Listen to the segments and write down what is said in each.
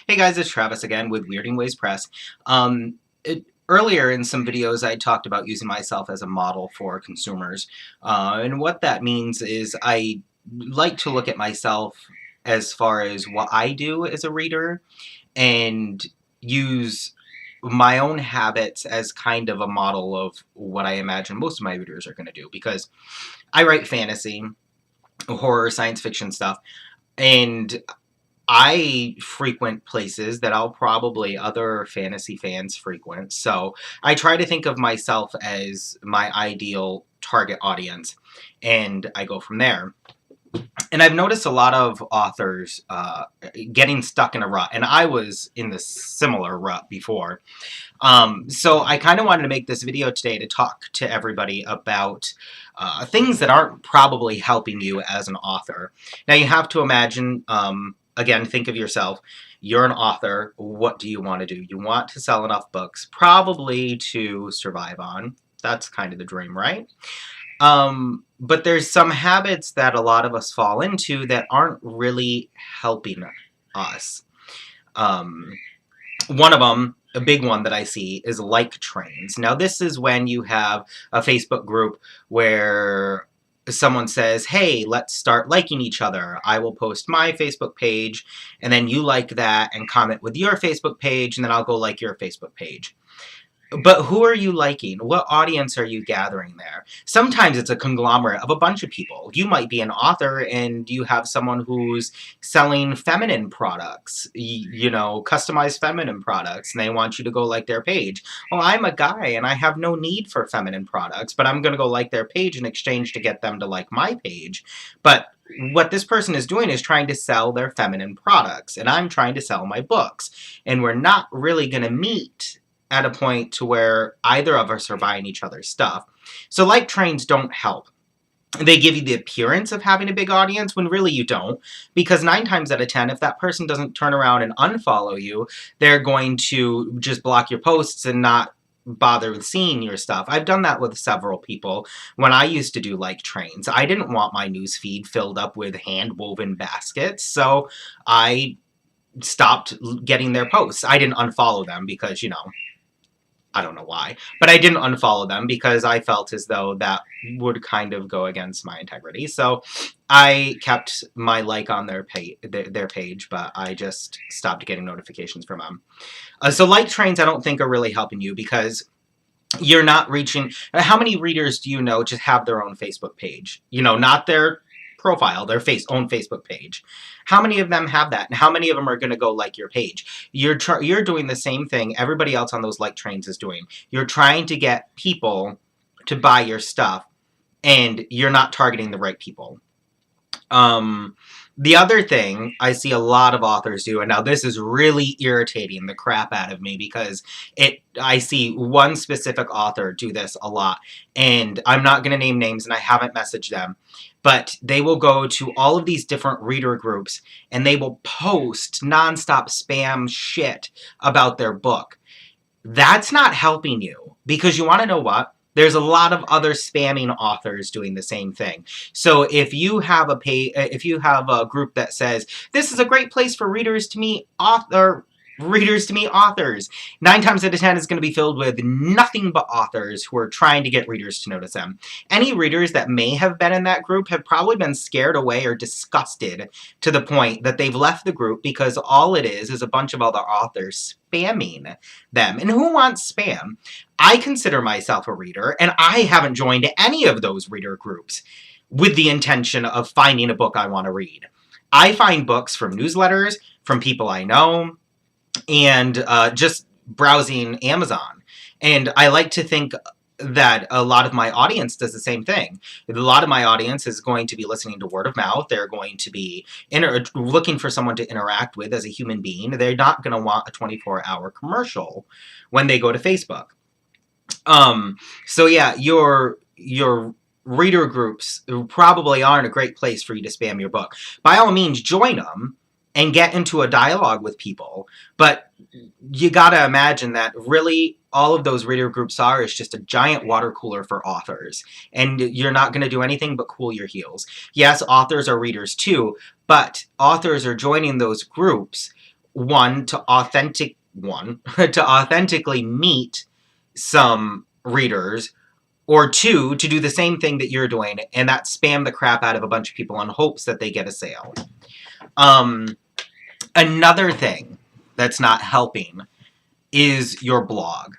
Hey guys, it's Travis again with Weirding Ways Press. Earlier in some videos, I talked about using myself as a model for consumers. And what that means is I like to look at myself as far as what I do as a reader and use my own habits as kind of a model of what I imagine most of my readers are going to do. Because I write fantasy, horror, science fiction stuff, and I frequent places that I'll probably other fantasy fans frequent. So I try to think of myself as my ideal target audience, and I go from there. And I've noticed a lot of authors getting stuck in a rut, and I was in this similar rut before. So I kind of wanted to make this video today to talk to everybody about things that aren't probably helping you as an author. Now you have to imagine, again, think of yourself. You're an author. What do you want to do? You want to sell enough books, probably to survive on. That's kind of the dream, right? But there's some habits that a lot of us fall into that aren't really helping us. One of them, a big one that I see, is like trains. Now, this is when you have a Facebook group where someone says, hey, let's start liking each other. I will post my Facebook page, and then you like that and comment with your Facebook page, and then I'll go like your Facebook page. But who are you liking? What audience are you gathering there? Sometimes it's a conglomerate of a bunch of people. You might be an author and you have someone who's selling feminine products, you know, customized feminine products, and they want you to go like their page. Well, I'm a guy and I have no need for feminine products, but I'm going to go like their page in exchange to get them to like my page. But what this person is doing is trying to sell their feminine products, and I'm trying to sell my books. And we're not really going to meet at a point to where either of us are buying each other's stuff. So like trains don't help. They give you the appearance of having a big audience when really you don't, because 9 times out of 10, if that person doesn't turn around and unfollow you, they're going to just block your posts and not bother with seeing your stuff. I've done that with several people when I used to do like trains. I didn't want my news feed filled up with hand-woven baskets, so I stopped getting their posts. I didn't unfollow them because, you know, I don't know why, but I didn't unfollow them because I felt as though that would kind of go against my integrity. So I kept my like on their page, but I just stopped getting notifications from them. So like trains, I don't think are really helping you because you're not reaching. How many readers do you know just have their own Facebook page? You know, not their profile, their own Facebook page. How many of them have that? And how many of them are going to go like your page? You're doing the same thing everybody else on those like trains is doing. You're trying to get people to buy your stuff, and you're not targeting the right people. The other thing I see a lot of authors do, and now this is really irritating the crap out of me because I see one specific author do this a lot, and I'm not going to name names and I haven't messaged them, but they will go to all of these different reader groups and they will post nonstop spam shit about their book. That's not helping you, because you want to know what? There's a lot of other spamming authors doing the same thing. So if you have a group that says this is a great place for readers to meet authors, 9 times out of 10 is going to be filled with nothing but authors who are trying to get readers to notice them. Any readers that may have been in that group have probably been scared away or disgusted to the point that they've left the group, because all it is a bunch of other authors spamming them. And who wants spam? I consider myself a reader, and I haven't joined any of those reader groups with the intention of finding a book I want to read. I find books from newsletters, from people I know, and just browsing Amazon. And I like to think that a lot of my audience does the same thing. A lot of my audience is going to be listening to word of mouth. They're going to be looking for someone to interact with as a human being. They're not going to want a 24-hour commercial when they go to Facebook. So yeah, your reader groups probably aren't a great place for you to spam your book. By all means, join them and get into a dialogue with people. But you gotta imagine that really all of those reader groups is just a giant water cooler for authors. And you're not gonna do anything but cool your heels. Yes, authors are readers too, but authors are joining those groups one, to authentically meet some readers, or two, to do the same thing that you're doing, and that's spam the crap out of a bunch of people in hopes that they get a sale. Another thing that's not helping is your blog.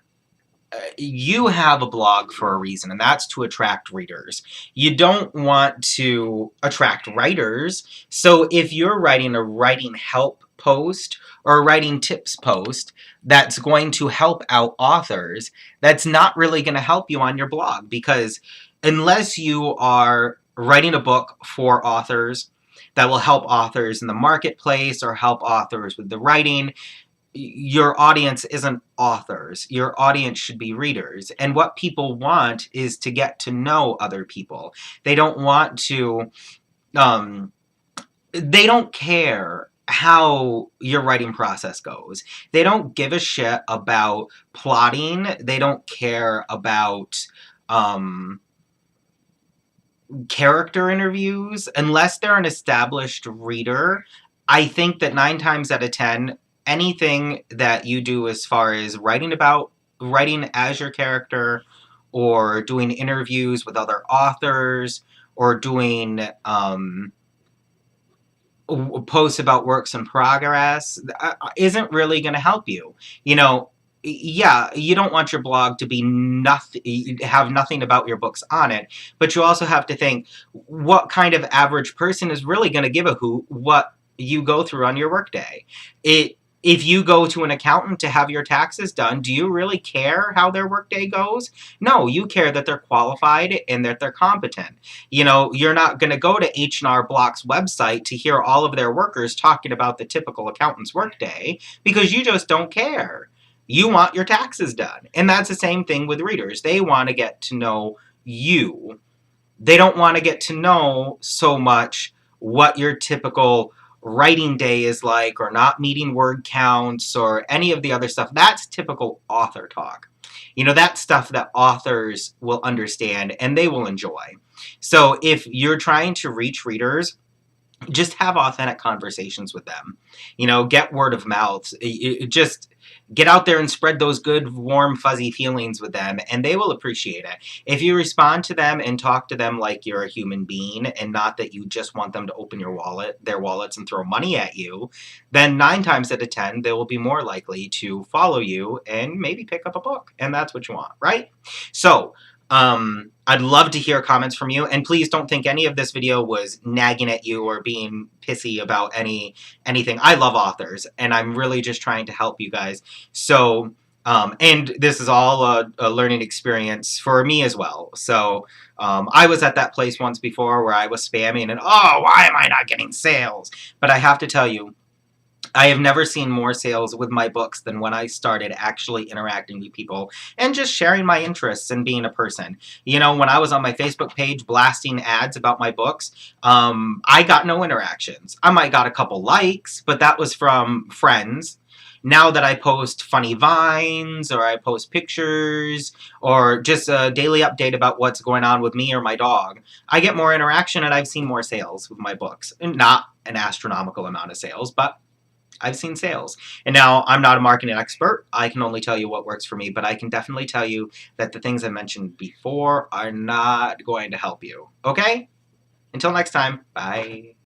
You have a blog for a reason, and that's to attract readers. You don't want to attract writers, so if you're writing a writing help post or a writing tips post that's going to help out authors, that's not really going to help you on your blog, because unless you are writing a book for authors that will help authors in the marketplace or help authors with the writing, your audience isn't authors. Your audience should be readers. And what people want is to get to know other people. They don't want to, they don't care how your writing process goes. They don't give a shit about plotting. They don't care about character interviews. Unless they're an established reader, I think that 9 times out of 10, anything that you do as far as writing as your character, or doing interviews with other authors, or doing posts about works in progress, isn't really going to help you. You know, yeah, you don't want your blog to be have nothing about your books on it, but you also have to think, what kind of average person is really going to give a hoot what you go through on your workday? If you go to an accountant to have your taxes done, do you really care how their workday goes? No, you care that they're qualified and that they're competent. You know, you're not going to go to H&R Block's website to hear all of their workers talking about the typical accountant's workday, because you just don't care. You want your taxes done. And that's the same thing with readers. They want to get to know you. They don't want to get to know so much what your typical writing day is like, or not meeting word counts, or any of the other stuff. That's typical author talk. You know, that's stuff that authors will understand and they will enjoy. So if you're trying to reach readers, just have authentic conversations with them. You know, get word of mouth. Just get out there and spread those good, warm, fuzzy feelings with them, and they will appreciate it. If you respond to them and talk to them like you're a human being, and not that you just want them to open their wallets and throw money at you, then 9 times out of 10, they will be more likely to follow you and maybe pick up a book. And that's what you want, right? So, I'd love to hear comments from you, and please don't think any of this video was nagging at you or being pissy about anything. I love authors, and I'm really just trying to help you guys. So, and this is all a learning experience for me as well. So, I was at that place once before where I was spamming and, oh, why am I not getting sales? But I have to tell you, I have never seen more sales with my books than when I started actually interacting with people and just sharing my interests and being a person. You know, when I was on my Facebook page blasting ads about my books, I got no interactions. I might got a couple likes, but that was from friends. Now that I post funny vines, or I post pictures, or just a daily update about what's going on with me or my dog, I get more interaction and I've seen more sales with my books. And not an astronomical amount of sales, but I've seen sales. And now, I'm not a marketing expert. I can only tell you what works for me, but I can definitely tell you that the things I mentioned before are not going to help you. Okay? Until next time, bye.